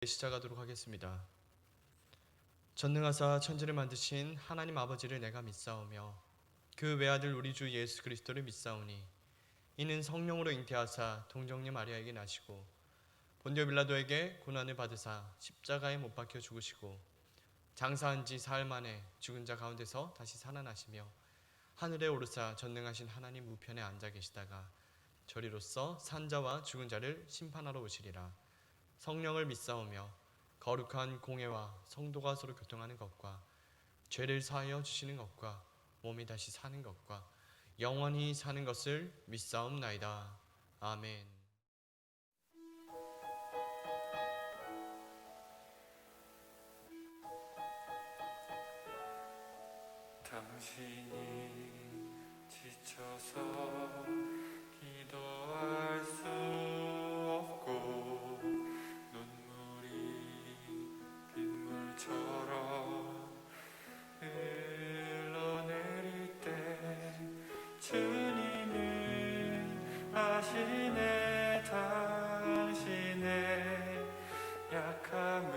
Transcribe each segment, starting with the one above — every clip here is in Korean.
시작하도록 하겠습니다. 전능하사 천지를 만드신 하나님 아버지를 내가 믿사오며 그 외아들 우리 주 예수 그리스도를 믿사오니 이는 성령으로 잉태하사 동정녀 마리아에게 나시고 본디오 빌라도에게 고난을 받으사 십자가에 못 박혀 죽으시고 장사한 지 사흘 만에 죽은 자 가운데서 다시 살아나시며 하늘에 오르사 전능하신 하나님 우편에 앉아 계시다가 저리로서 산자와 죽은 자를 심판하러 오시리라. 성령을 믿사오며 거룩한 공회와 성도가 서로 교통하는 것과 죄를 사하여 주시는 것과 몸이 다시 사는 것과 영원히 사는 것을 믿사옵나이다. 아멘. 당신이 지쳐서 기도할 수 없고 눈물이 빗물처럼 흘러내릴 때 주님은 아시네. 당신의 약함을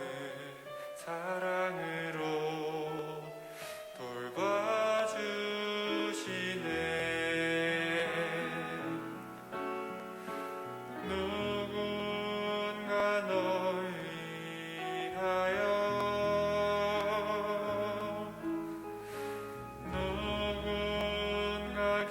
사랑으로 누군가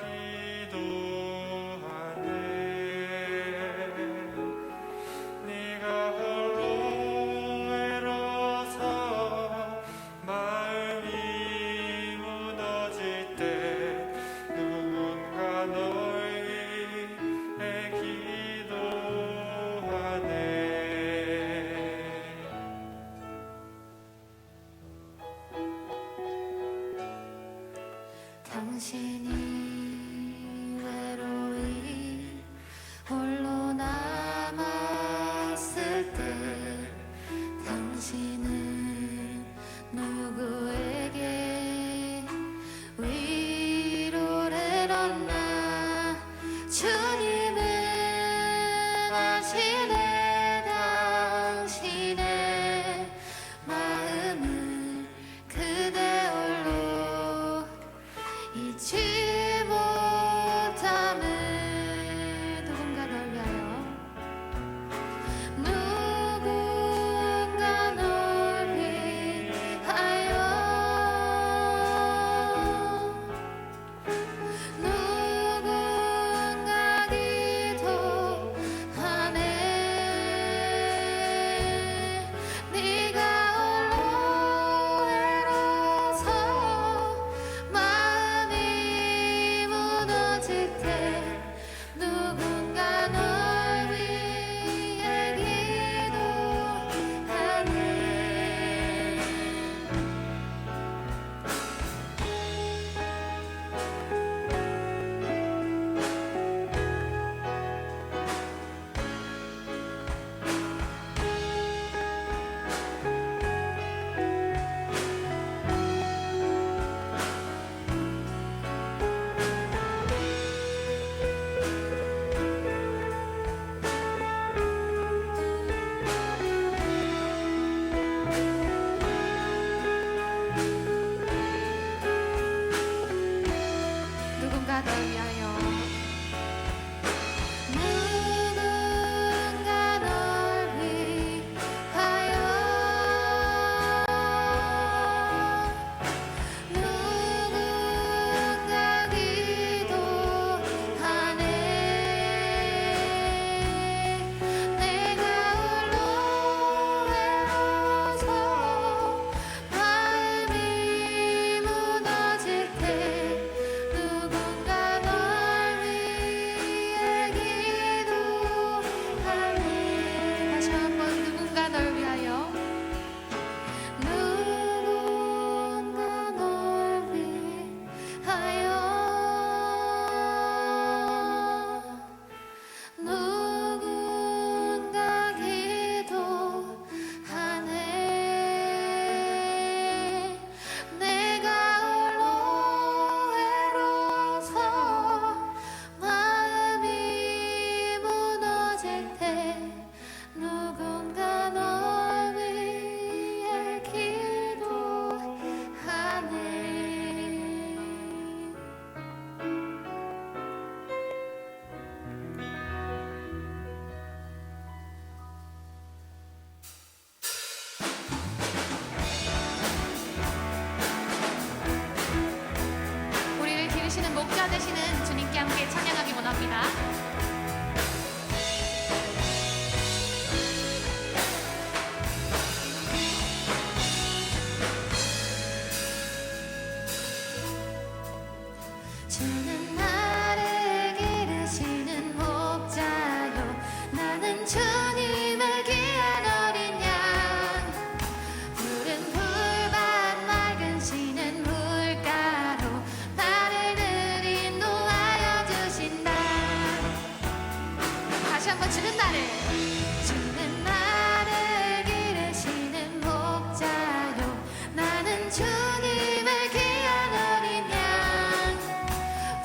주는 나를 기르시는 목자요 나는 주님을 귀한 어린 양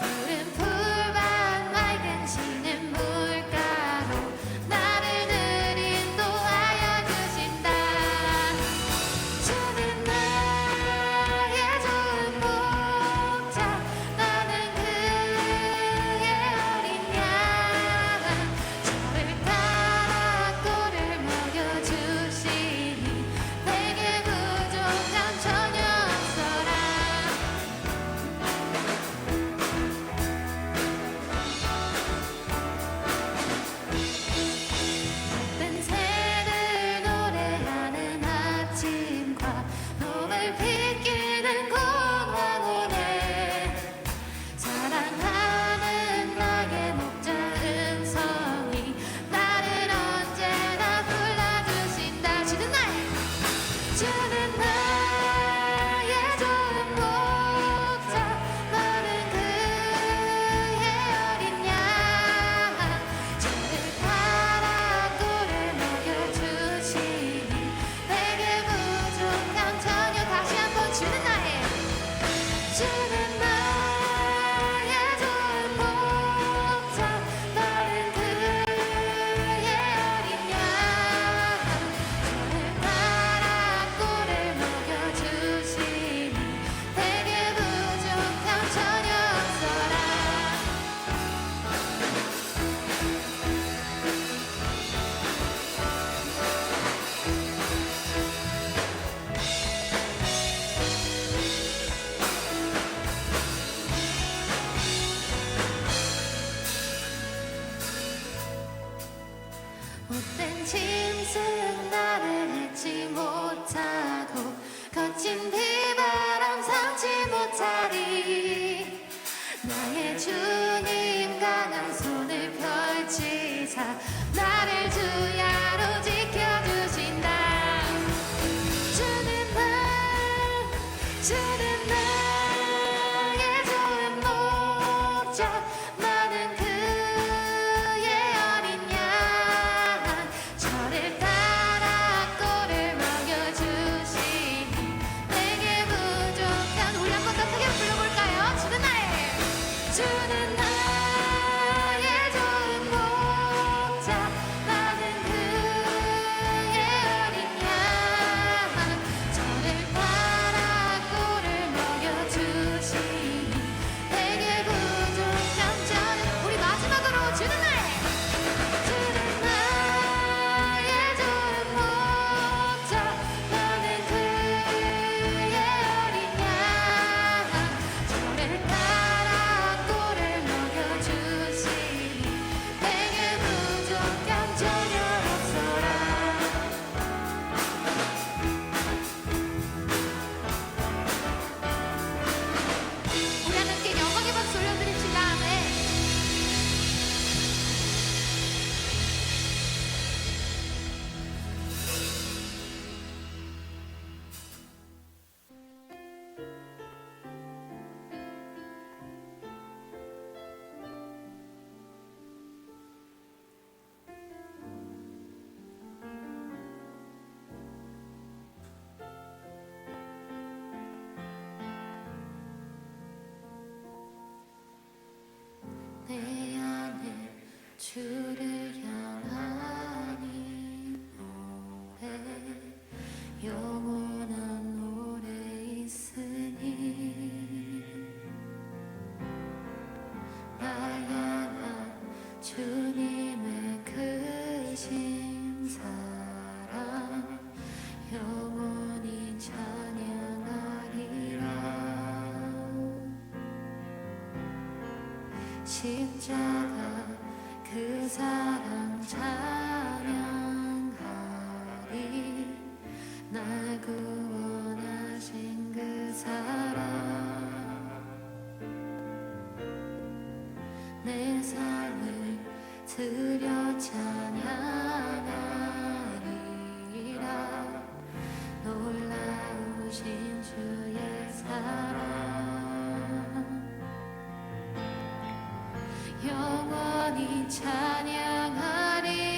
푸른 풀밭 맑은 시는 물가로 나를 늘 인도하여 주신다 주는 나의 좋은 목자 나는 그의 어린 양 저를 따라 꼴을 먹여주시니 내게 부족함 전혀 없어라 뜬 새들 노래하는 아침과 놈을 비끼는 공황오네 사랑하는 나의 목자 음성이 나를 언제나 불러주신다 주는 나의 좋은 목자 나는 그의 어린 양 저를 따라 꼴을 먹여주시니 내게 부족함 전혀 다시 한번 주는 나의 좋은 목자 나는 그의 어린 양 저를 따라 꼴을 먹여주시니 내게 부족함 전혀 없어라 못된 짐승 나를 잊지 못하고 거친 비바람 삼지 못하리 나의 주님 강한 손을 펼치사 나를 주야로 지켜주신다 주는 나의 좋은 목자 나는 그의 어린 양 저를 따라 꼴을 먹여주시니 내게 부족한 우리 한 번 더 크게 불러볼까요? 주는 나의 좋은 목자 나는 그의 어린 양 저를 따라 꼴을 먹여주시니 내게 부족함 전혀 우리 마지막으로 주는 나의 좋은 목자 나는 그의 어린 양 저를 따라 꼴을 먹여주시니 내게 부족함 전혀 없어라 우리 하나님께 영광의 박수 올려드립시다 아멘 내 안에 주를 향하니 노래 영원한 노래 있으니 날 향한 주님의 크신 사랑 영원히 찬양하리라 십자가 그 사랑 찬양하리 날 구원하신 그 사랑 내 삶을 드려 찬양하리라 놀라우신 주의 사랑 영원히 찬양하리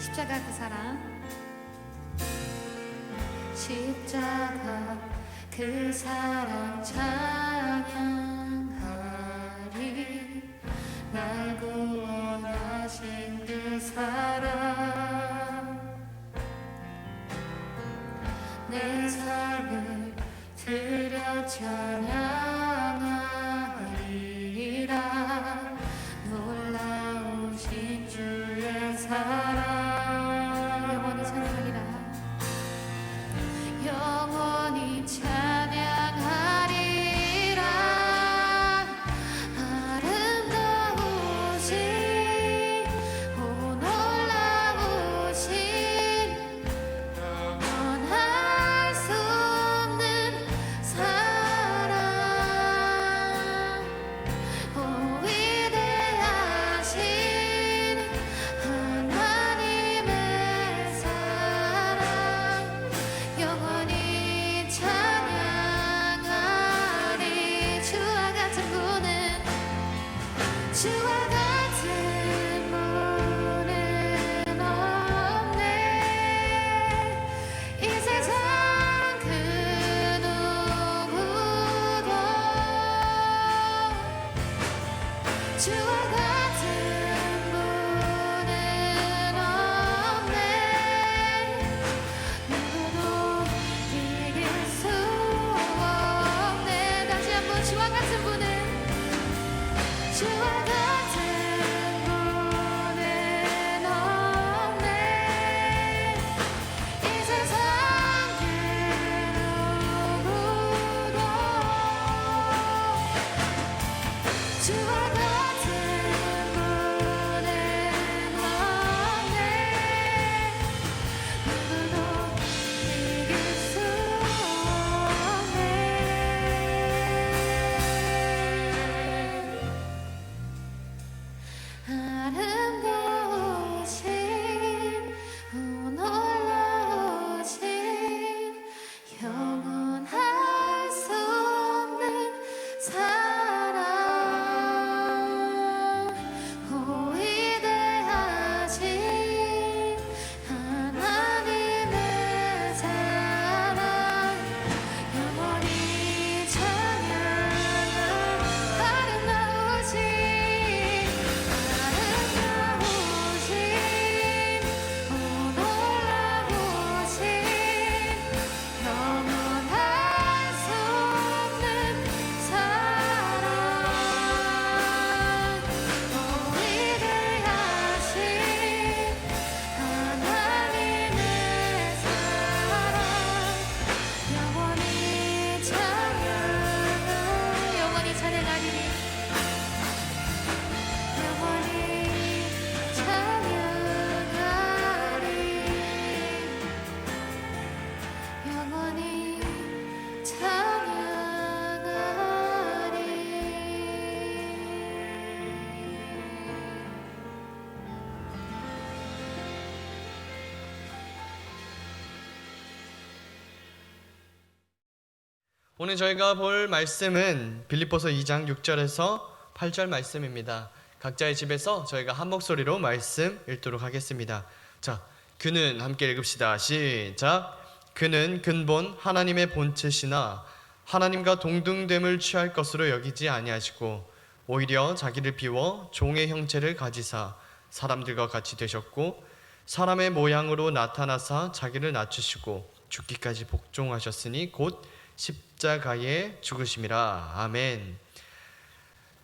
십자가 그 사랑, 십자가 그 사랑 찬양하리. 날 구원하신 그 사랑, 내 삶을 드려 찬양하리라. 놀라우신 주의 사랑 영원히 찬양하리라. 영원히 찬양하리라. 아름다우신 오 놀라우신 영원할 수 없는 사랑, 오 위대하신 하나님의 사랑, 영원히 찬양하리. 주와 같은 분은, 주와 같은 분은 없네. 이 세상 그 누구도 주와 같은 분은 없네. 누구도 이길 수 없네. 다시 한번 주와 같은 분은, 주와 같은 분은 없네. 이 세상 그 누구도 주와 같은 분은 없네. 누구도 이길 수 없네. 아름다우신 오 놀라우신 영원할 수 없는 사랑, 오 위대하신 하나님의 사랑, 영원히 찬양하리. 아름다우신 오 놀라우신 영원할 수 없는 사랑, 오 위대하신 하나님의 사랑, 영원히 찬양하리. 영원히 찬양하리. 영원히 찬양하리. 영원히 오늘 저희가 볼 말씀은 빌립보서 2장 6절에서 8절 말씀입니다. 각자의 집에서 저희가 한 목소리로 말씀 읽도록 하겠습니다. 자, 그는 함께 읽읍시다. 시작. 그는 근본 하나님의 본체시나 하나님과 동등됨을 취할 것으로 여기지 아니하시고 오히려 자기를 비워 종의 형체를 가지사 사람들과 같이 되셨고 사람의 모양으로 나타나사 자기를 낮추시고 죽기까지 복종하셨으니 곧 십자가에 죽으심이라. 아멘.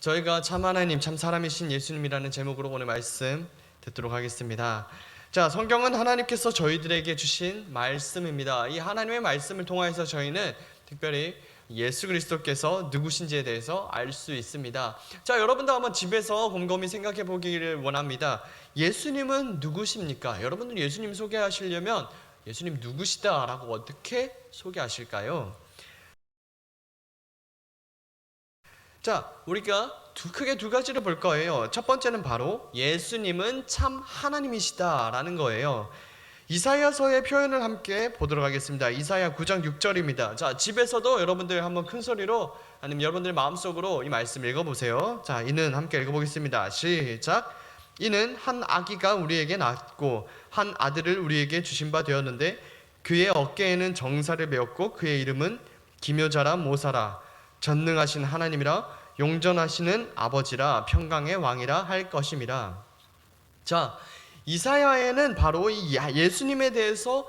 저희가 참 하나님 참 사람이신 예수님이라는 제목으로 오늘 말씀 듣도록 하겠습니다. 자, 성경은 하나님께서 저희들에게 주신 말씀입니다. 이 하나님의 말씀을 통하여서 저희는 특별히 예수 그리스도께서 누구신지에 대해서 알 수 있습니다. 자, 여러분도 한번 집에서 곰곰이 생각해 보기를 원합니다. 예수님은 누구십니까? 여러분들 예수님 소개하시려면 예수님 누구시다라고 어떻게 소개하실까요? 자, 우리가 크게 두 가지를 볼 거예요. 첫 번째는 바로 예수님은 참 하나님이시다라는 거예요. 이사야서의 표현을 함께 보도록 하겠습니다. 이사야 9장 6절입니다. 자, 집에서도 여러분들 한번 큰 소리로 아니면 여러분들 마음속으로 이 말씀 읽어보세요. 자, 이는 함께 읽어보겠습니다. 시작. 이는 한 아기가 우리에게 낳았고 한 아들을 우리에게 주신 바 되었는데 그의 어깨에는 정사를 메었고 그의 이름은 기묘자라 모사라 전능하신 하나님이라 용전하시는 아버지라 평강의 왕이라 할 것임이라. 자, 이사야에는 바로 이 예수님에 대해서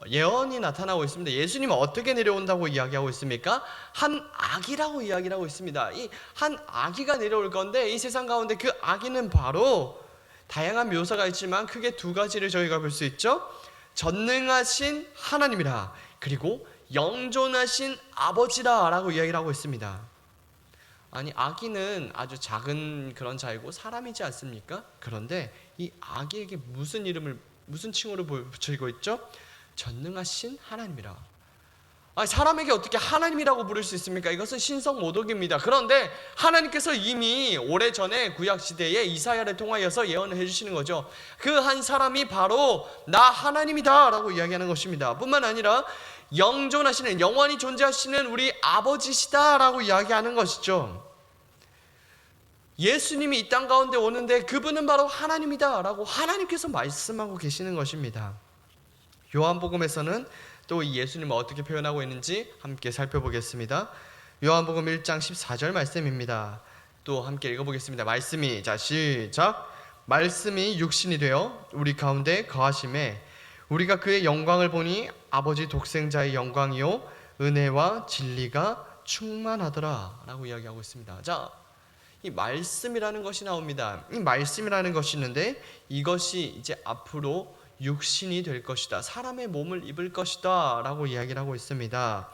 예언이 나타나고 있습니다. 예수님은 어떻게 내려온다고 이야기하고 있습니까? 한 아기라고 이야기를 하고 있습니다. 이 한 아기가 내려올 건데 이 세상 가운데 그 아기는 바로 다양한 묘사가 있지만 크게 두 가지를 저희가 볼 수 있죠. 전능하신 하나님이라 그리고 영존하신 아버지라 라고 이야기를 하고 있습니다. 아니, 아기는 아주 작은 그런 자이고 사람이지 않습니까? 그런데 이 아기에게 무슨 칭호를 붙이고 있죠? 전능하신 하나님이라. 아니, 사람에게 어떻게 하나님이라고 부를 수 있습니까? 이것은 신성모독입니다. 그런데 하나님께서 이미 오래전에 구약시대에 이사야를 통하여서 예언을 해주시는 거죠. 그 한 사람이 바로 나 하나님이다 라고 이야기하는 것입니다. 뿐만 아니라 영존하시는, 영원히 존재하시는 우리 아버지시다 라고 이야기하는 것이죠. 예수님이 이 땅 가운데 오는데 그분은 바로 하나님이다 라고 하나님께서 말씀하고 계시는 것입니다. 요한복음에서는 또 이 예수님을 어떻게 표현하고 있는지 함께 살펴보겠습니다. 요한복음 1장 14절 말씀입니다. 또 함께 읽어보겠습니다. 말씀이, 자 시작. 말씀이 육신이 되어 우리 가운데 거하심에 우리가 그의 영광을 보니 아버지 독생자의 영광이요 은혜와 진리가 충만하더라 라고 이야기하고 있습니다. 자, 이 말씀이라는 것이 나옵니다. 이 말씀이라는 것이 있는데 이것이 이제 앞으로 육신이 될 것이다, 사람의 몸을 입을 것이다 라고 이야기를 하고 있습니다.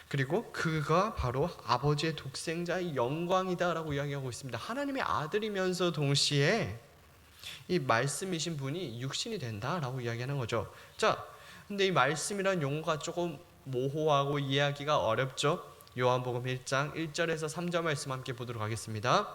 그리고 그가 바로 아버지의 독생자의 영광이다 라고 이야기하고 있습니다. 하나님의 아들이면서 동시에 이 말씀이신 분이 육신이 된다 라고 이야기하는 거죠. 자, 근데 이 말씀이란 용어가 조금 모호하고 이해하기가 어렵죠. 요한복음 1장 1절에서 3절 말씀 함께 보도록 하겠습니다.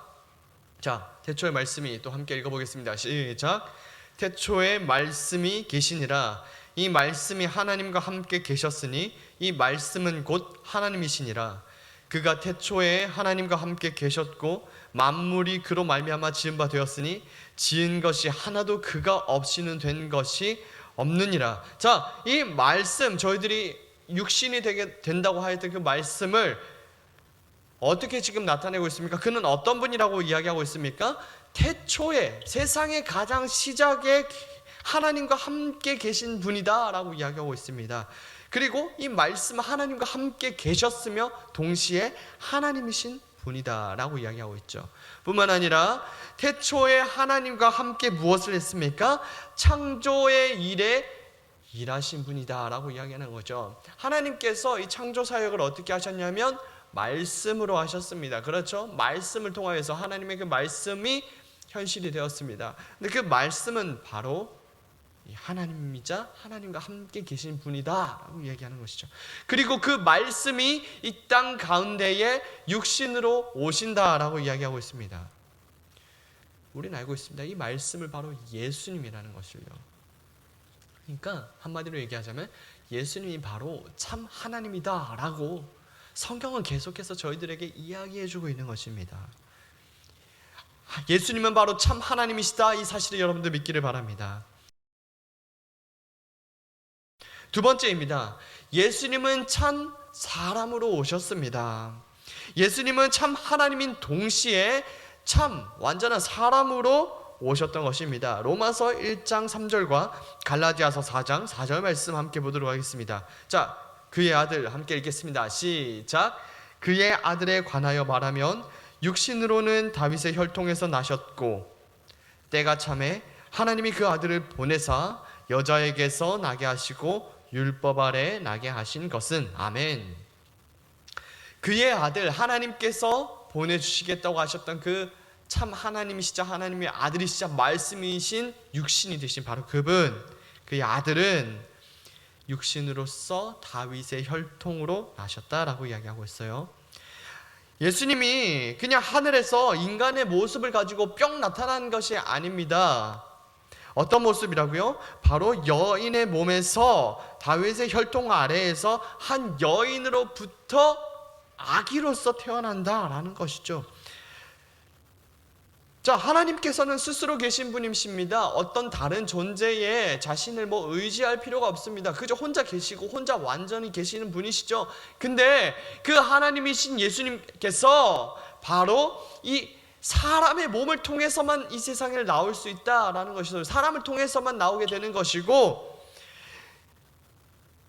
자, 태초의 말씀이 또 함께 읽어보겠습니다. 시작. 태초에 말씀이 계시니라. 이 말씀이 하나님과 함께 계셨으니 이 말씀은 곧 하나님이시니라. 그가 태초에 하나님과 함께 계셨고 만물이 그로 말미암아 지은 바 되었으니 지은 것이 하나도 그가 없이는 된 것이 없느니라. 자, 이 말씀, 저희들이 육신이 되게 된다고 하였던 그 말씀을 어떻게 지금 나타내고 있습니까? 그는 어떤 분이라고 이야기하고 있습니까? 태초에, 세상의 가장 시작에 하나님과 함께 계신 분이다 라고 이야기하고 있습니다. 그리고 이 말씀, 하나님과 함께 계셨으며 동시에 하나님이신 분이다 라고 이야기하고 있죠. 뿐만 아니라 태초에 하나님과 함께 무엇을 했습니까? 창조의 일에 일하신 분이다 라고 이야기하는 거죠. 하나님께서 이 창조 사역을 어떻게 하셨냐면 말씀으로 하셨습니다. 그렇죠? 말씀을 통하여서 하나님의 그 말씀이 현실이 되었습니다. 근데 그 말씀은 바로 하나님이자 하나님과 함께 계신 분이다 라고 이야기하는 것이죠. 그리고 그 말씀이 이 땅 가운데에 육신으로 오신다 라고 이야기하고 있습니다. 우리는 알고 있습니다. 이 말씀을 바로 예수님이라는 것을요. 그러니까 한마디로 얘기하자면 예수님이 바로 참 하나님이다 라고 성경은 계속해서 저희들에게 이야기해주고 있는 것입니다. 예수님은 바로 참 하나님이시다, 이 사실을 여러분들 믿기를 바랍니다. 두 번째입니다. 예수님은 참 사람으로 오셨습니다. 예수님은 참 하나님인 동시에 참 완전한 사람으로 오셨던 것입니다. 로마서 1장 3절과 갈라디아서 4장 4절 말씀 함께 보도록 하겠습니다. 자, 그의 아들 함께 읽겠습니다. 시작. 그의 아들에 관하여 말하면 육신으로는 다윗의 혈통에서 나셨고 때가 참에 하나님이 그 아들을 보내사 여자에게서 나게 하시고 율법 아래 나게 하신 것은 아멘. 그의 아들, 하나님께서 보내주시겠다고 하셨던 그 참 하나님이시자 하나님의 아들이시자 말씀이신 육신이 되신 바로 그분, 그의 아들은 육신으로서 다윗의 혈통으로 나셨다라고 이야기하고 있어요. 예수님이 그냥 하늘에서 인간의 모습을 가지고 뿅 나타난 것이 아닙니다. 어떤 모습이라고요? 바로 여인의 몸에서 다윗의 혈통 아래에서 한 여인으로부터 아기로서 태어난다라는 것이죠. 자, 하나님께서는 스스로 계신 분이십니다. 어떤 다른 존재에 자신을 의지할 필요가 없습니다. 그저 혼자 계시고 혼자 완전히 계시는 분이시죠. 근데 그 하나님이신 예수님께서 바로 이 사람의 몸을 통해서만 이 세상에 나올 수 있다라는 것이죠. 사람을 통해서만 나오게 되는 것이고,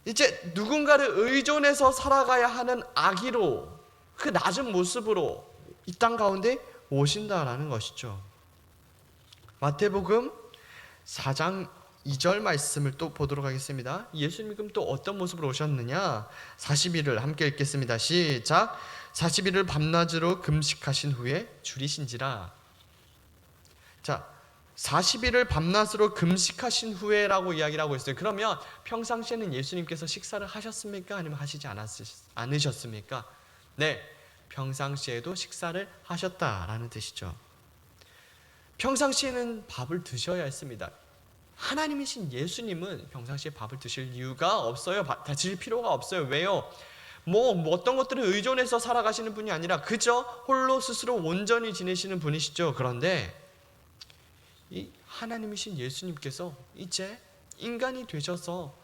이제 누군가를 의존해서 살아가야 하는 아기로, 그 낮은 모습으로 이 땅 가운데 오신다라는 것이죠. 마태복음 4장 2절 말씀을 또 보도록 하겠습니다. 예수님은 또 어떤 모습으로 오셨느냐? 40일을 함께 읽겠습니다. 시작. 40일을 밤낮으로 금식하신 후에 줄이신지라. 자, 40일을 밤낮으로 금식하신 후에라고 이야기를 하고 있어요. 그러면 평상시에는 예수님께서 식사를 하셨습니까? 아니면 하시지 않으셨습니까? 네, 평상시에도 식사를 하셨다라는 뜻이죠. 평상시에는 밥을 드셔야 했습니다. 하나님이신 예수님은 평상시에 밥을 드실 이유가 없어요. 드실 필요가 없어요. 왜요? 어떤 것들을 의존해서 살아가시는 분이 아니라 그저 홀로 스스로 온전히 지내시는 분이시죠. 그런데 이 하나님이신 예수님께서 이제 인간이 되셔서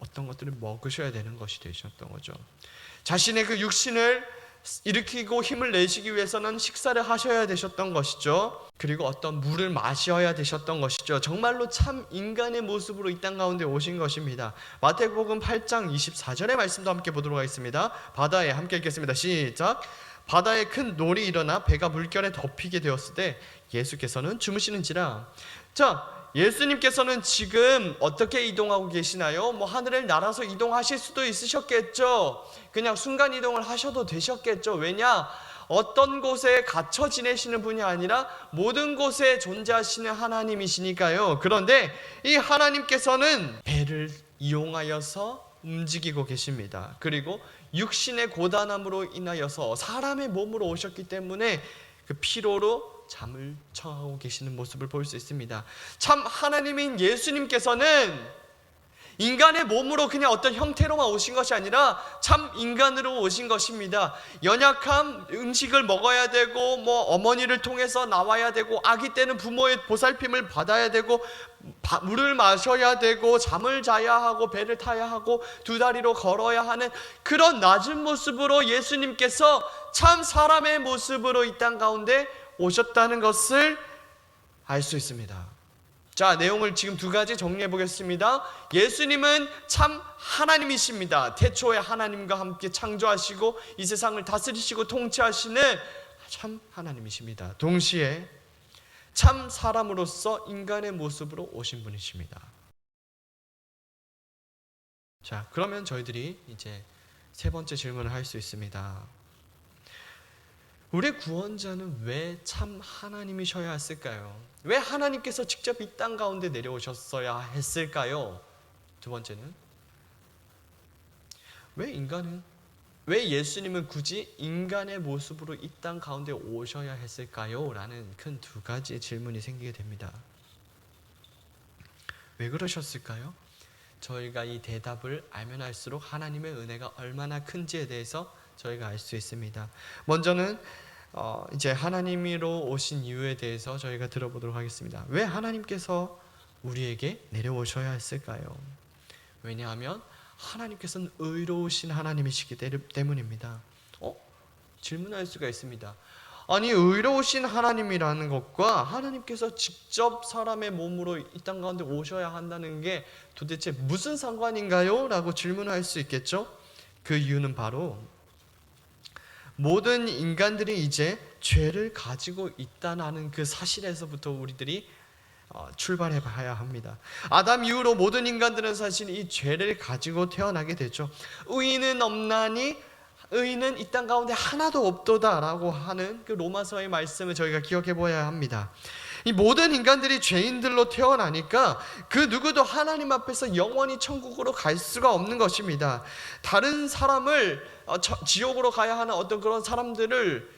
어떤 것들을 먹으셔야 되는 것이 되셨던 거죠. 자신의 그 육신을 일으키고 힘을 내시기 위해서는 식사를 하셔야 되셨던 것이죠. 그리고 어떤 물을 마셔야 되셨던 것이죠. 정말로 참 인간의 모습으로 이 땅 가운데 오신 것입니다. 마태복음 8장 24절의 말씀도 함께 보도록 하겠습니다. 바다에 함께 읽겠습니다. 시작. 바다에 큰 놀이 일어나 배가 물결에 덮이게 되었을 때 예수께서는 주무시는지라. 자, 예수님께서는 지금 어떻게 이동하고 계시나요? 하늘을 날아서 이동하실 수도 있으셨겠죠. 그냥 순간 이동을 하셔도 되셨겠죠. 왜냐? 어떤 곳에 갇혀 지내시는 분이 아니라 모든 곳에 존재하시는 하나님이시니까요. 그런데 이 하나님께서는 배를 이용하여서 움직이고 계십니다. 그리고 육신의 고단함으로 인하여서 사람의 몸으로 오셨기 때문에 그 피로로 잠을 청하고 계시는 모습을 볼 수 있습니다. 참 하나님인 예수님께서는 인간의 몸으로 그냥 어떤 형태로만 오신 것이 아니라 참 인간으로 오신 것입니다. 연약함, 음식을 먹어야 되고 어머니를 통해서 나와야 되고 아기 때는 부모의 보살핌을 받아야 되고 물을 마셔야 되고 잠을 자야 하고 배를 타야 하고 두 다리로 걸어야 하는 그런 낮은 모습으로 예수님께서 참 사람의 모습으로 이 땅 가운데 오셨다는 것을 알 수 있습니다. 자, 내용을 지금 두 가지 정리해 보겠습니다. 예수님은 참 하나님이십니다. 태초에 하나님과 함께 창조하시고 이 세상을 다스리시고 통치하시는 참 하나님이십니다. 동시에 참 사람으로서 인간의 모습으로 오신 분이십니다. 자, 그러면 저희들이 이제 세 번째 질문을 할 수 있습니다. 우리의 구원자는 왜 참 하나님이셔야 했을까요? 왜 하나님께서 직접 이 땅 가운데 내려오셨어야 했을까요? 두 번째는 왜 예수님은 굳이 인간의 모습으로 이 땅 가운데 오셔야 했을까요? 라는 큰 두 가지 질문이 생기게 됩니다. 왜 그러셨을까요? 저희가 이 대답을 알면 알수록 하나님의 은혜가 얼마나 큰지에 대해서 저희가 알 수 있습니다. 먼저는 이제 하나님으로 오신 이유에 대해서 저희가 들어보도록 하겠습니다. 왜 하나님께서 우리에게 내려오셔야 했을까요? 왜냐하면 하나님께서는 의로우신 하나님이시기 때문입니다. 질문할 수가 있습니다. 아니, 의로우신 하나님이라는 것과 하나님께서 직접 사람의 몸으로 이 땅 가운데 오셔야 한다는 게 도대체 무슨 상관인가요? 라고 질문할 수 있겠죠? 그 이유는 바로 모든 인간들이 이제 죄를 가지고 있다는 그 사실에서부터 우리들이 출발해 봐야 합니다. 아담 이후로 모든 인간들은 사실 이 죄를 가지고 태어나게 되죠. 의인은 없나니 의인은 이 땅 가운데 하나도 없도다라고 하는 그 로마서의 말씀을 저희가 기억해 보아야 합니다. 이 모든 인간들이 죄인들로 태어나니까 그 누구도 하나님 앞에서 영원히 천국으로 갈 수가 없는 것입니다. 다른 사람을 지옥으로 가야 하는 어떤 그런 사람들을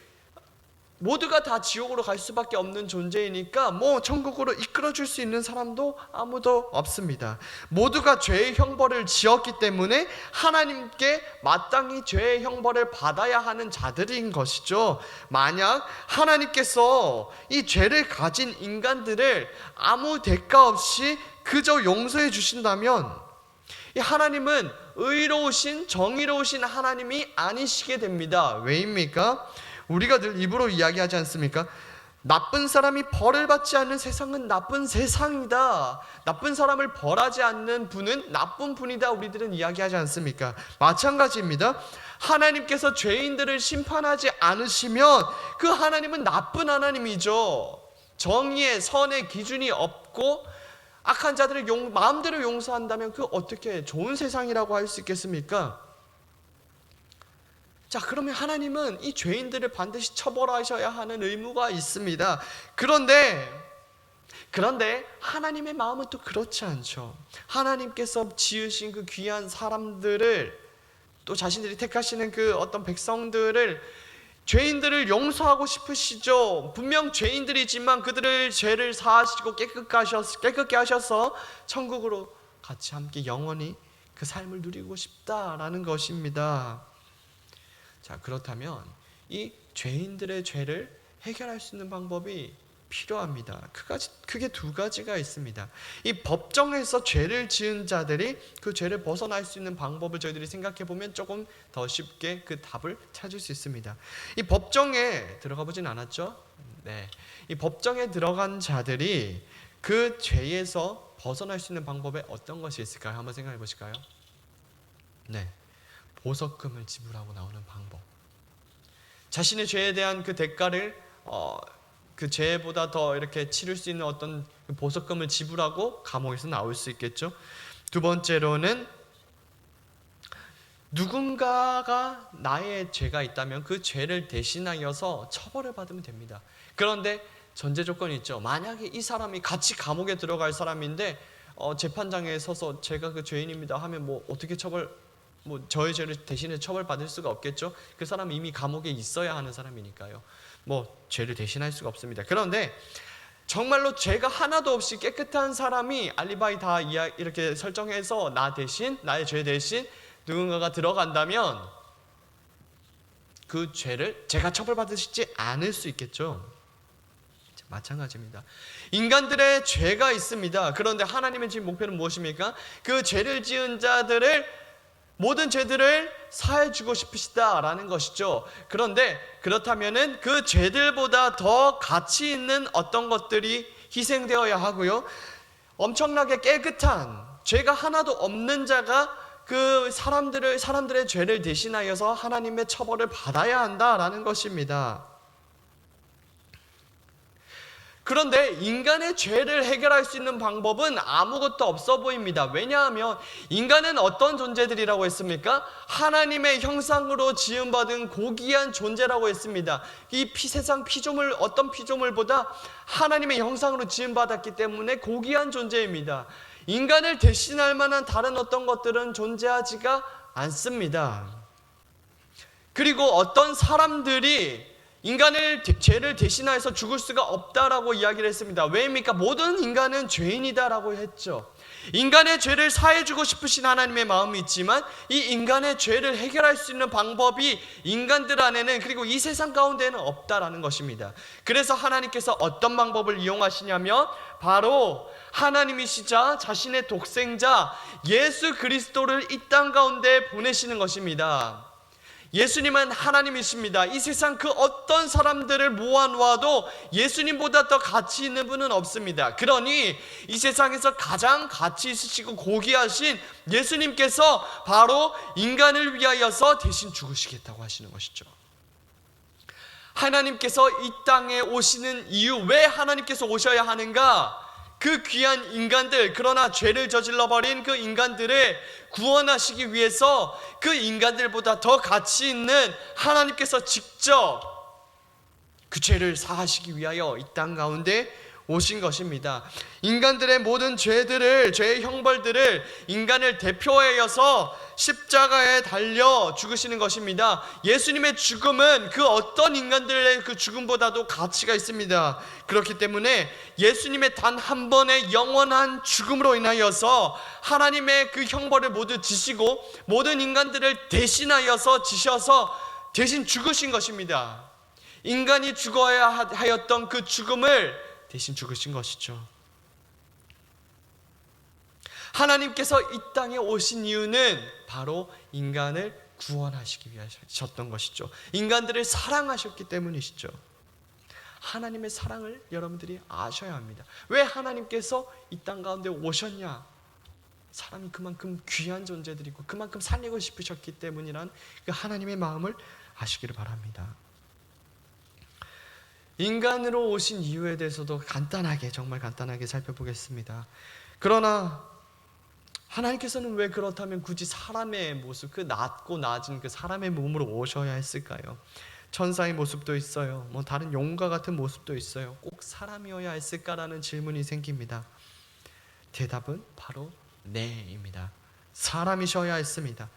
모두가 다 지옥으로 갈 수밖에 없는 존재이니까 뭐 천국으로 이끌어줄 수 있는 사람도 아무도 없습니다. 모두가 죄의 형벌을 지었기 때문에 하나님께 마땅히 죄의 형벌을 받아야 하는 자들인 것이죠. 만약 하나님께서 이 죄를 가진 인간들을 아무 대가 없이 그저 용서해 주신다면 이 하나님은 의로우신 정의로우신 하나님이 아니시게 됩니다. 왜입니까? 우리가 늘 입으로 이야기하지 않습니까? 나쁜 사람이 벌을 받지 않는 세상은 나쁜 세상이다. 나쁜 사람을 벌하지 않는 분은 나쁜 분이다. 우리들은 이야기하지 않습니까? 마찬가지입니다. 하나님께서 죄인들을 심판하지 않으시면 그 하나님은 나쁜 하나님이죠. 정의의 선의 기준이 없고 악한 자들을 마음대로 용서한다면 그 어떻게 좋은 세상이라고 할 수 있겠습니까? 자, 그러면 하나님은 이 죄인들을 반드시 처벌하셔야 하는 의무가 있습니다. 그런데 하나님의 마음은 또 그렇지 않죠. 하나님께서 지으신 그 귀한 사람들을, 또 자신들이 택하시는 그 어떤 백성들을, 죄인들을 용서하고 싶으시죠. 분명 죄인들이지만 그들을 죄를 사하시고 깨끗게 하셔서 천국으로 같이 함께 영원히 그 삶을 누리고 싶다라는 것입니다. 자, 그렇다면 이 죄인들의 죄를 해결할 수 있는 방법이 필요합니다. 크게 두 가지가 있습니다. 이 법정에서 죄를 지은 자들이 그 죄를 벗어날 수 있는 방법을 저희들이 생각해 보면 조금 더 쉽게 그 답을 찾을 수 있습니다. 이 법정에 들어가 보진 않았죠? 네. 이 법정에 들어간 자들이 그 죄에서 벗어날 수 있는 방법에 어떤 것이 있을까요? 한번 생각해 보실까요? 네. 보석금을 지불하고 나오는 방법. 자신의 죄에 대한 그 대가를 그 죄보다 더 이렇게 치를 수 있는 어떤 보석금을 지불하고 감옥에서 나올 수 있겠죠. 두 번째로는 누군가가 나의 죄가 있다면 그 죄를 대신하여서 처벌을 받으면 됩니다. 그런데 전제 조건이 있죠. 만약에 이 사람이 같이 감옥에 들어갈 사람인데 재판장에 서서 제가 그 죄인입니다 하면 뭐 어떻게 저의 죄를 대신해 처벌받을 수가 없겠죠. 그 사람은 이미 감옥에 있어야 하는 사람이니까요. 뭐 죄를 대신할 수가 없습니다. 그런데 정말로 죄가 하나도 없이 깨끗한 사람이 알리바이 다 이렇게 설정해서 나의 죄 대신 누군가가 들어간다면 그 죄를 제가 처벌받으시지 않을 수 있겠죠. 마찬가지입니다. 인간들의 죄가 있습니다. 그런데 하나님의 지금 목표는 무엇입니까? 그 죄를 지은 자들을, 모든 죄들을 사해주고 싶으시다라는 것이죠. 그런데 그렇다면은 그 죄들보다 더 가치 있는 어떤 것들이 희생되어야 하고요. 엄청나게 깨끗한 죄가 하나도 없는 자가 그 사람들의 죄를 대신하여서 하나님의 처벌을 받아야 한다라는 것입니다. 그런데 인간의 죄를 해결할 수 있는 방법은 아무것도 없어 보입니다. 왜냐하면 인간은 어떤 존재들이라고 했습니까? 하나님의 형상으로 지음받은 고귀한 존재라고 했습니다. 이 세상 피조물, 어떤 피조물보다 하나님의 형상으로 지음받았기 때문에 고귀한 존재입니다. 인간을 대신할 만한 다른 어떤 것들은 존재하지가 않습니다. 그리고 어떤 사람들이 인간의 죄를 대신하여서 죽을 수가 없다라고 이야기를 했습니다. 왜입니까? 모든 인간은 죄인이다라고 했죠. 인간의 죄를 사해주고 싶으신 하나님의 마음이 있지만 이 인간의 죄를 해결할 수 있는 방법이 인간들 안에는, 그리고 이 세상 가운데는 없다라는 것입니다. 그래서 하나님께서 어떤 방법을 이용하시냐면 바로 하나님이시자 자신의 독생자 예수 그리스도를 이 땅 가운데 보내시는 것입니다. 예수님은 하나님이십니다. 이 세상 그 어떤 사람들을 모아놓아도 예수님보다 더 가치 있는 분은 없습니다. 그러니 이 세상에서 가장 가치 있으시고 고귀하신 예수님께서 바로 인간을 위하여서 대신 죽으시겠다고 하시는 것이죠. 하나님께서 이 땅에 오시는 이유, 왜 하나님께서 오셔야 하는가? 그 귀한 인간들, 그러나 죄를 저질러버린 그 인간들을 구원하시기 위해서 그 인간들보다 더 가치 있는 하나님께서 직접 그 죄를 사하시기 위하여 이 땅 가운데 오신 것입니다. 인간들의 모든 죄의 형벌들을 인간을 대표하여서 십자가에 달려 죽으시는 것입니다. 예수님의 죽음은 그 어떤 인간들의 그 죽음보다도 가치가 있습니다. 그렇기 때문에 예수님의 단 한 번의 영원한 죽음으로 인하여서 하나님의 그 형벌을 모두 지시고 모든 인간들을 대신하여서 지셔서 대신 죽으신 것입니다. 인간이 죽어야 하였던 그 죽음을 대신 죽으신 것이죠. 하나님께서 이 땅에 오신 이유는 바로 인간을 구원하시기 위하셨던 것이죠. 인간들을 사랑하셨기 때문이시죠. 하나님의 사랑을 여러분들이 아셔야 합니다. 왜 하나님께서 이 땅 가운데 오셨냐? 사람이 그만큼 귀한 존재들이고 그만큼 살리고 싶으셨기 때문이란 그 하나님의 마음을 아시기를 바랍니다. 인간으로 오신 이유에 대해서도 정말 간단하게 살펴보겠습니다. 그러나 하나님께서는 왜 그렇다면 굳이 사람의 모습, 그 낮고 낮은 그 사람의 몸으로 오셔야 했을까요? 천사의 모습도 있어요. 다른 용과 같은 모습도 있어요. 꼭 사람이어야 했을까라는 질문이 생깁니다. 대답은 바로 네입니다. 사람이셔야 했습니다.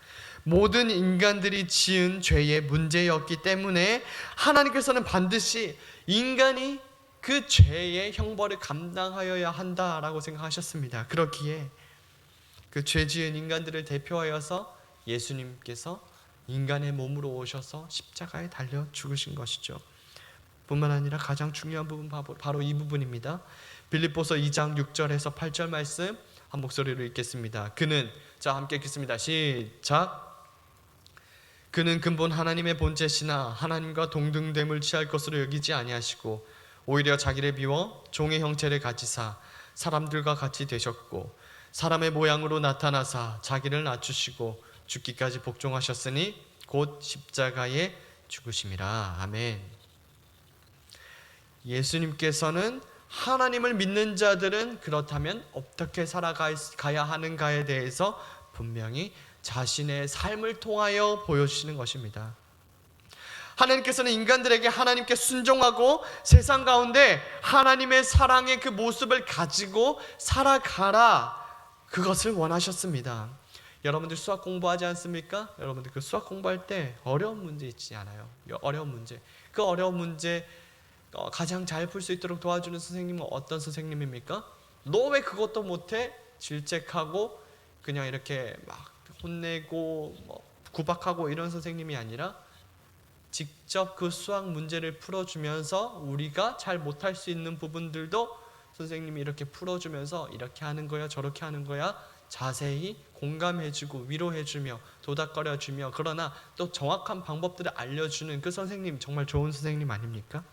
모든 인간들이 지은 죄의 문제였기 때문에 하나님께서는 반드시 인간이 그 죄의 형벌을 감당하여야 한다라고 생각하셨습니다. 그렇기에 그 죄 지은 인간들을 대표하여서 예수님께서 인간의 몸으로 오셔서 십자가에 달려 죽으신 것이죠. 뿐만 아니라 가장 중요한 부분 바로 이 부분입니다. 빌립보서 2장 6절에서 8절 말씀 한 목소리로 읽겠습니다. 함께 읽겠습니다. 시작. 그는 근본 하나님의 본체시나 하나님과 동등됨을 취할 것으로 여기지 아니하시고 오히려 자기를 비워 종의 형체를 가지사 사람들과 같이 되셨고 사람의 모양으로 나타나사 자기를 낮추시고 죽기까지 복종하셨으니 곧 십자가에 죽으심이라. 아멘. 예수님께서는 하나님을 믿는 자들은 그렇다면 어떻게 살아가야 하는가에 대해서 분명히 자신의 삶을 통하여 보여주시는 것입니다. 하나님께서는 인간들에게 하나님께 순종하고 세상 가운데 하나님의 사랑의 그 모습을 가지고 살아가라, 그것을 원하셨습니다. 여러분들 수학 공부하지 않습니까? 여러분들 그 수학 공부할 때 어려운 문제 있지 않아요? 어려운 문제. 그 어려운 문제 가장 잘 풀 수 있도록 도와주는 선생님은 어떤 선생님입니까? 너 왜 그것도 못해? 질책하고 그냥 이렇게 막 혼내고 구박하고 이런 선생님이 아니라 직접 그 수학 문제를 풀어주면서 우리가 잘 못할 수 있는 부분들도 선생님이 이렇게 풀어주면서 이렇게 하는 거야 저렇게 하는 거야 자세히 공감해주고 위로해주며 도닥거려주며 그러나 또 정확한 방법들을 알려주는 그 선생님, 정말 좋은 선생님 아닙니까?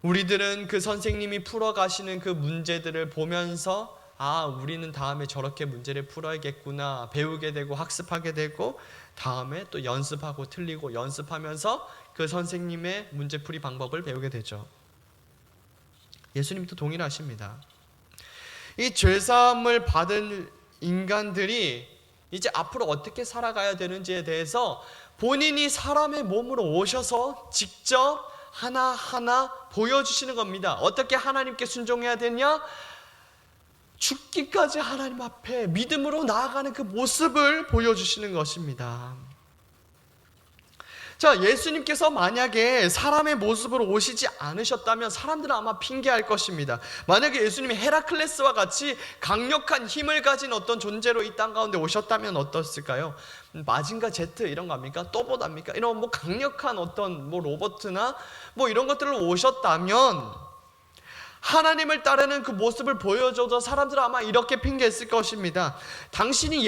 우리들은 그 선생님이 풀어가시는 그 문제들을 보면서 우리는 다음에 저렇게 문제를 풀어야겠구나 배우게 되고 학습하게 되고 다음에 또 연습하고 틀리고 연습하면서 그 선생님의 문제풀이 방법을 배우게 되죠. 예수님도 동일하십니다. 이 죄사함을 받은 인간들이 이제 앞으로 어떻게 살아가야 되는지에 대해서 본인이 사람의 몸으로 오셔서 직접 하나하나 보여주시는 겁니다. 어떻게 하나님께 순종해야 되냐? 죽기까지 하나님 앞에 믿음으로 나아가는 그 모습을 보여주시는 것입니다. 자, 예수님께서 만약에 사람의 모습으로 오시지 않으셨다면 사람들은 아마 핑계할 것입니다. 만약에 예수님이 헤라클레스와 같이 강력한 힘을 가진 어떤 존재로 이 땅 가운데 오셨다면 어떻을까요? 마징가 제트 이런 거 합니까? 또봇합니까? 이런 강력한 어떤 로버트나 이런 것들로 오셨다면 하나님을 따르는 그 모습을 보여줘도 사람들은 아마 이렇게 핑계했을 것입니다. 당신이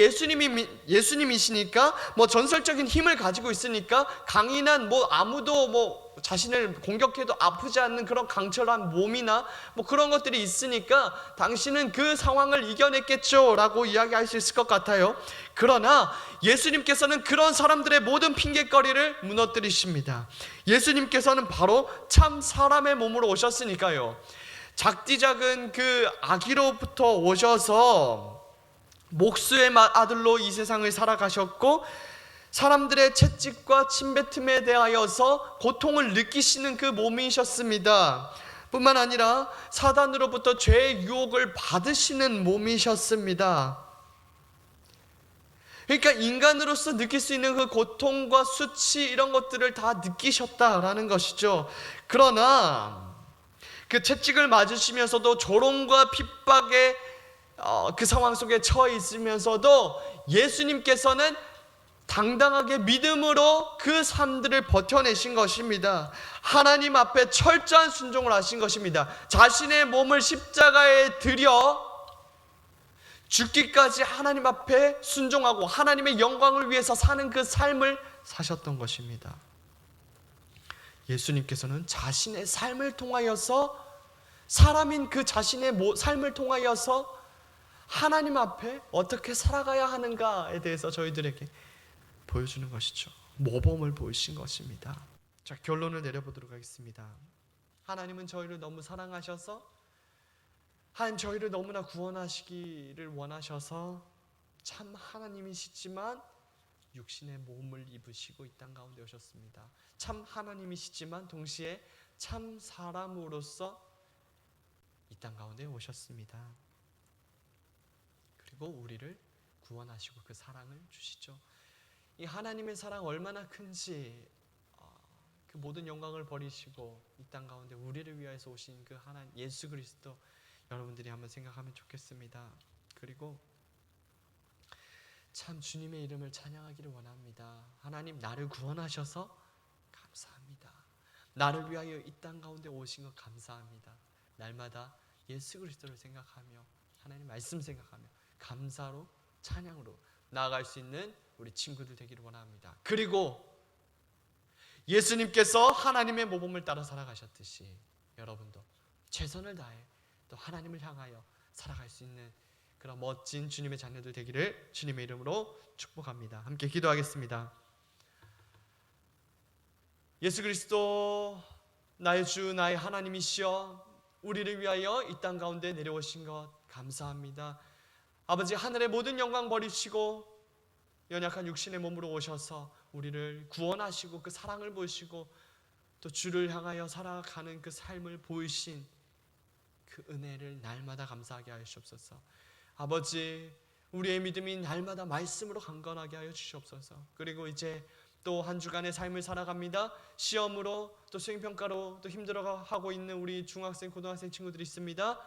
예수님이시니까 전설적인 힘을 가지고 있으니까 강인한 아무도 자신을 공격해도 아프지 않는 그런 강철한 몸이나 그런 것들이 있으니까 당신은 그 상황을 이겨냈겠죠 라고 이야기할 수 있을 것 같아요. 그러나 예수님께서는 그런 사람들의 모든 핑계거리를 무너뜨리십니다. 예수님께서는 바로 참 사람의 몸으로 오셨으니까요. 작디 작은 그 아기로부터 오셔서 목수의 아들로 이 세상을 살아가셨고 사람들의 채찍과 침뱉음에 대하여서 고통을 느끼시는 그 몸이셨습니다. 뿐만 아니라 사단으로부터 죄의 유혹을 받으시는 몸이셨습니다. 그러니까 인간으로서 느낄 수 있는 그 고통과 수치 이런 것들을 다 느끼셨다라는 것이죠. 그러나 그 채찍을 맞으시면서도 조롱과 핍박의 그 상황 속에 처해 있으면서도 예수님께서는 당당하게 믿음으로 그 삶들을 버텨내신 것입니다. 하나님 앞에 철저한 순종을 하신 것입니다. 자신의 몸을 십자가에 들여 죽기까지 하나님 앞에 순종하고 하나님의 영광을 위해서 사는 그 삶을 사셨던 것입니다. 예수님께서는 자신의 삶을 통하여서, 사람인 그 자신의 삶을 통하여서 하나님 앞에 어떻게 살아가야 하는가에 대해서 저희들에게 보여주는 것이죠. 모범을 보이신 것입니다. 자, 결론을 내려보도록 하겠습니다. 하나님은 저희를 너무 사랑하셔서, 하나님 저희를 너무나 구원하시기를 원하셔서 참 하나님이시지만 육신의 몸을 입으시고 이 땅 가운데 오셨습니다. 참 하나님이시지만 동시에 참 사람으로서 이 땅 가운데 오셨습니다. 그리고 우리를 구원하시고 그 사랑을 주시죠. 이 하나님의 사랑 얼마나 큰지, 그 모든 영광을 버리시고 이 땅 가운데 우리를 위하여서 오신 그 하나님 예수 그리스도, 여러분들이 한번 생각하면 좋겠습니다. 그리고 참 주님의 이름을 찬양하기를 원합니다. 하나님, 나를 구원하셔서 감사합니다. 나를 위하여 이 땅 가운데 오신 것 감사합니다. 날마다 예수 그리스도를 생각하며 하나님 말씀 생각하며 감사로 찬양으로 나아갈 수 있는 우리 친구들 되기를 원합니다. 그리고 예수님께서 하나님의 모범을 따라 살아가셨듯이 여러분도 최선을 다해 또 하나님을 향하여 살아갈 수 있는 그런 멋진 주님의 자녀들 되기를 주님의 이름으로 축복합니다. 함께 기도하겠습니다. 예수 그리스도, 나의 주, 나의 하나님이시여, 우리를 위하여 이 땅 가운데 내려오신 것 감사합니다. 아버지, 하늘의 모든 영광 버리시고 연약한 육신의 몸으로 오셔서 우리를 구원하시고 그 사랑을 보시고 또 주를 향하여 살아가는 그 삶을 보이신 그 은혜를 날마다 감사하게 하여 주옵소서. 아버지, 우리의 믿음이 날마다 말씀으로 강건하게 하여 주시옵소서. 그리고 이제 또 한 주간의 삶을 살아갑니다. 시험으로 또 수행평가로 또 힘들어하고 있는 우리 중학생, 고등학생 친구들이 있습니다.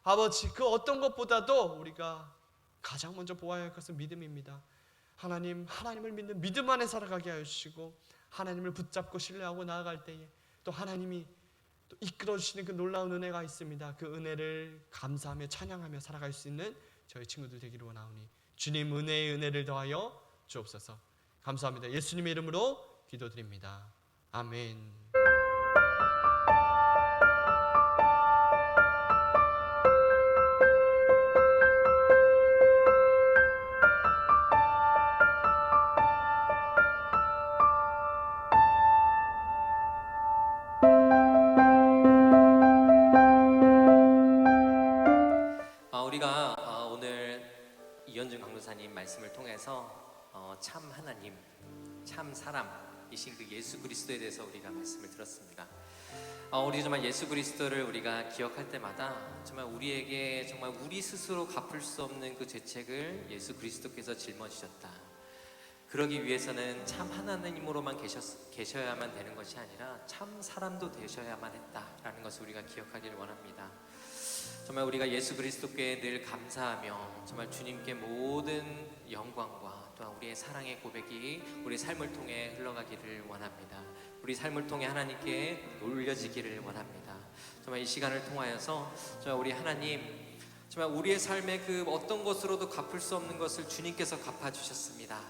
아버지, 그 어떤 것보다도 우리가 가장 먼저 보아야 할 것은 믿음입니다. 하나님을 믿는 믿음 안에 살아가게 하여 주시고, 하나님을 붙잡고 신뢰하고 나아갈 때에 또 하나님이 또 이끌어 주시는 그 놀라운 은혜가 있습니다. 그 은혜를 감사하며 찬양하며 살아갈 수 있는 저희 친구들 되기를 원하오니 주님 은혜의 은혜를 더하여 주옵소서. 감사합니다. 예수님의 이름으로 기도드립니다. 아멘. 우리가 오늘 이현준 강도사님 말씀을 통해서 참 하나님, 참 사람이신 그 예수 그리스도에 대해서 우리가 말씀을 들었습니다. 우리 정말 예수 그리스도를 우리가 기억할 때마다 정말 우리에게 정말 우리 스스로 갚을 수 없는 그 죄책을 예수 그리스도께서 짊어지셨다. 그러기 위해서는 참 하나님으로만 계셔야만 되는 것이 아니라 참 사람도 되셔야만 했다라는 것을 우리가 기억하기를 원합니다. 정말 우리가 예수 그리스도께 늘 감사하며 정말 주님께 모든 영광과 또한 우리의 사랑의 고백이 우리 삶을 통해 흘러가기를 원합니다. 우리 삶을 통해 하나님께 올려지기를 원합니다. 정말 이 시간을 통하여서 정말 우리 하나님, 정말 우리의 삶의 그 어떤 것으로도 갚을 수 없는 것을 주님께서 갚아주셨습니다.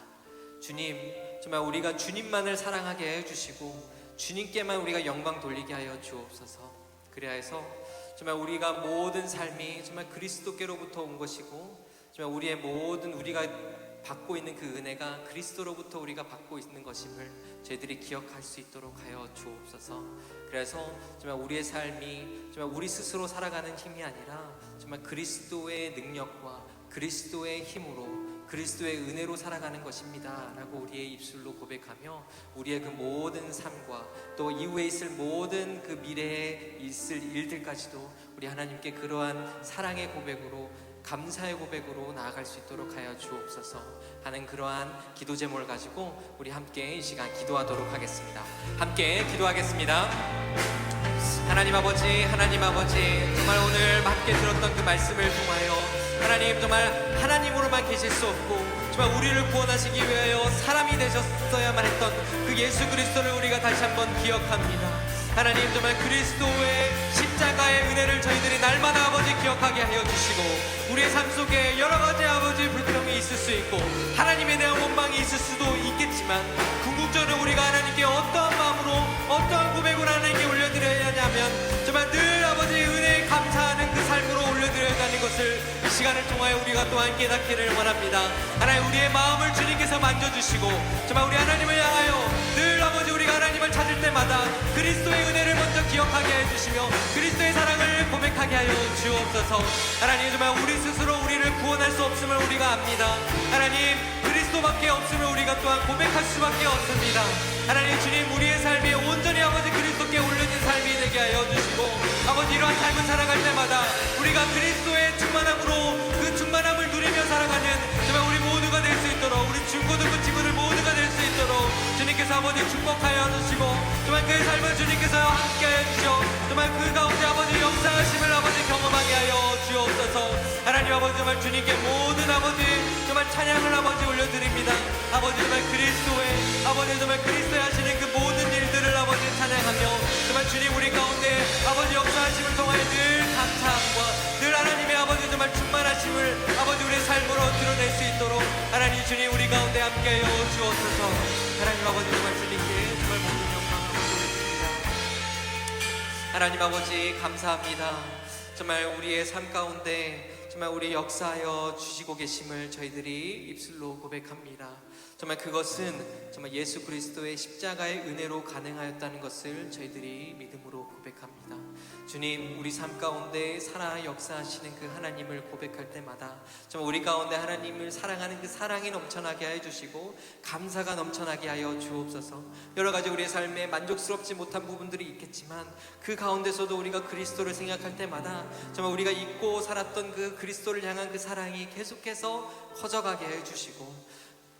주님, 정말 우리가 주님만을 사랑하게 해주시고 주님께만 우리가 영광 돌리게 하여 주옵소서. 그래야 해서 정말 우리가 모든 삶이 정말 그리스도께로부터 온 것이고 정말 우리의 모든 우리가 받고 있는 그 은혜가 그리스도로부터 우리가 받고 있는 것임을 저희들이 기억할 수 있도록 하여 주옵소서. 그래서 정말 우리의 삶이 정말 우리 스스로 살아가는 힘이 아니라 정말 그리스도의 능력과 그리스도의 힘으로 그리스도의 은혜로 살아가는 것입니다 라고 우리의 입술로 고백하며 우리의 그 모든 삶과 또 이후에 있을 모든 그 미래에 있을 일들까지도 우리 하나님께 그러한 사랑의 고백으로 감사의 고백으로 나아갈 수 있도록 하여 주옵소서 하는 그러한 기도 제목을 가지고 우리 함께 이 시간 기도하도록 하겠습니다. 함께 기도하겠습니다. 하나님 아버지 정말 오늘 함께 들었던 그 말씀을 통하여 하나님 정말 하나님으로만 계실 수 없고 정말 우리를 구원하시기 위하여 사람이 되셨어야만 했던 그 예수 그리스도를 우리가 다시 한번 기억합니다. 하나님 정말 그리스도의 십자가의 은혜를 저희들이 날마다 아버지 기억하게 하여 주시고 우리의 삶 속에 여러 가지 아버지 불평이 있을 수 있고 하나님에 대한 원망이 있을 수도 있겠지만 궁극적으로 우리가 하나님께 어떠한 마음으로 어떠한 고백을 하나님께 올려드려야 하냐면 정말 늘 아버지 은혜에 감사하는 그 삶으로 올려드려야 하는 것을 이 시간을 통하여 우리가 또한 깨닫기를 원합니다. 하나님 우리의 마음을 주님께서 만져주시고 정말 우리 하나님을 향하여 늘 아버지 우리가 하나님을 찾을 때마다 그리스도의 은혜를 먼저 기억하게 해주시며 그리스도의 사랑을 고백하게 하여 주옵소서. 하나님 정말 우리 스스로 우리를 구원할 수 없음을 우리가 압니다. 하나님 그리스도밖에 없음을 우리가 또한 고백할 수밖에 없습니다. 하나님 주님 우리의 삶이 온전히 아버지 그리스도께 올려진 삶이 되게 하여 주시고 아버지 이러한 삶을 살아갈 때마다 우리가 그리스도의 충만함으로 그 충만함을 누리며 살아가는 정말 우리 모두가 될 수 있도록 우리 중고등부 친구들 모두가 될 수 있도록 주님께서 아버지 축복하여 주시고 정말 그 삶을 주님께서 함께하여 주시오 정말 그 가운데 아버지 역사하심을 아버지 경험하게 하여 주옵소서. 하나님 아버지 정말 주님께 모든 아버지 정말 찬양을 아버지 올려드립니다. 아버지 정말 그리스도의 아버지 정말 그리스도의 하시는 그 모든 일들을 아버지 찬양하며 정말 주님 우리 가운데 아버지 역사하심을 통하여 늘 감사함과 늘 하나님의 아버지 정말 충만하심을 아버지 우리의 삶으로 드러낼 수 있도록 하나님 주님 우리 가운데 함께하여 주옵소서. 하나님 아버지 정말 주님께 정말 모든 영광을 올려드립니다. 하나님 아버지 감사합니다. 정말 우리의 삶 가운데 정말 우리 역사하여 주시고 계심을 저희들이 입술로 고백합니다. 정말 그것은 정말 예수 그리스도의 십자가의 은혜로 가능하였다는 것을 저희들이 믿음으로 고백합니다. 주님 우리 삶 가운데 살아 역사하시는 그 하나님을 고백할 때마다 정말 우리 가운데 하나님을 사랑하는 그 사랑이 넘쳐나게 하여 주시고 감사가 넘쳐나게 하여 주옵소서. 여러 가지 우리의 삶에 만족스럽지 못한 부분들이 있겠지만 그 가운데서도 우리가 그리스도를 생각할 때마다 정말 우리가 잊고 살았던 그 그리스도를 향한 그 사랑이 계속해서 커져가게 해 주시고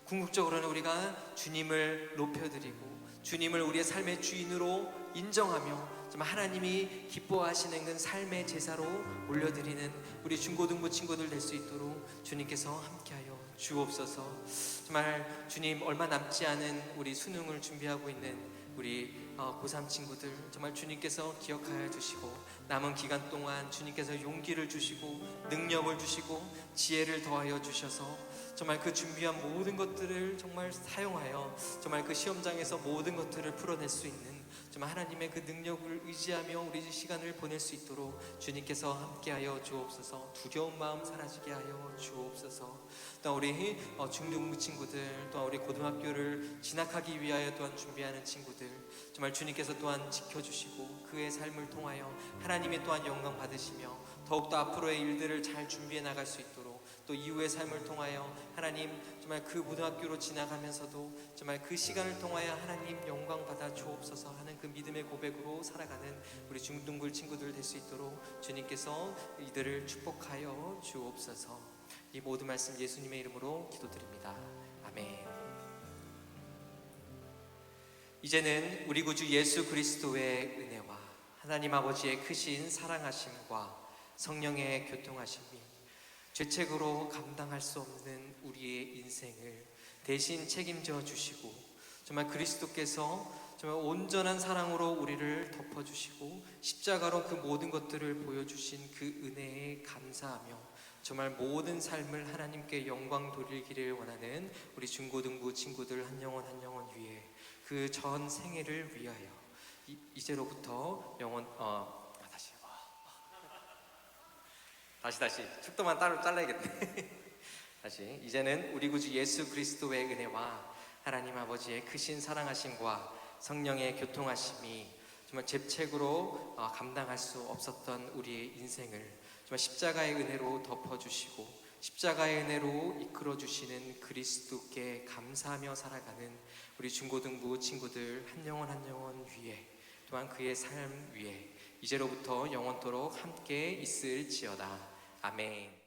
궁극적으로는 우리가 주님을 높여드리고 주님을 우리의 삶의 주인으로 인정하며 정말 하나님이 기뻐하시는 그 삶의 제사로 올려드리는 우리 중고등부 친구들 될 수 있도록 주님께서 함께하여 주옵소서. 정말 주님 얼마 남지 않은 우리 수능을 준비하고 있는 우리 고3 친구들 정말 주님께서 기억하여 주시고 남은 기간 동안 주님께서 용기를 주시고 능력을 주시고 지혜를 더하여 주셔서 정말 그 준비한 모든 것들을 정말 사용하여 정말 그 시험장에서 모든 것들을 풀어낼 수 있는 정말 하나님의 그 능력을 의지하며 우리 시간을 보낼 수 있도록 주님께서 함께하여 주옵소서. 두려운 마음 사라지게 하여 주옵소서. 또 우리 중등부 친구들 또 우리 고등학교를 진학하기 위하여 또한 준비하는 친구들 정말 주님께서 또한 지켜주시고 그의 삶을 통하여 하나님의 또한 영광 받으시며 더욱더 앞으로의 일들을 잘 준비해 나갈 수 있도록 또 이후의 삶을 통하여 하나님 정말 그 고등학교로 지나가면서도 정말 그 시간을 통하여 하나님 영광 받아 주옵소서 하는 그 믿음의 고백으로 살아가는 우리 중등부 친구들 될 수 있도록 주님께서 이들을 축복하여 주옵소서. 이 모든 말씀 예수님의 이름으로 기도드립니다. 아멘. 이제는 우리 구주 예수 그리스도의 은혜와 하나님 아버지의 크신 사랑하심과 성령의 교통하심이 죄책으로 감당할 수 없는 우리의 인생을 대신 책임져 주시고 정말 그리스도께서 정말 온전한 사랑으로 우리를 덮어주시고 십자가로 그 모든 것들을 보여주신 그 은혜에 감사하며 정말 모든 삶을 하나님께 영광 돌리기를 원하는 우리 중고등부 친구들 한 영혼 한 영혼 위에 그 전 생애를 위하여 이제로부터 영원 다시 축도만 따로 잘라야겠네. 다시 이제는 우리 구주 예수 그리스도의 은혜와 하나님 아버지의 크신 사랑하심과 성령의 교통하심이 정말 죄책으로 감당할 수 없었던 우리의 인생을 정말 십자가의 은혜로 덮어주시고 십자가의 은혜로 이끌어 주시는 그리스도께 감사하며 살아가는 우리 중고등부 친구들 한 영혼 한 영혼 위에, 또한 그의 삶 위에 이제로부터 영원토록 함께 있을지어다. 아멘.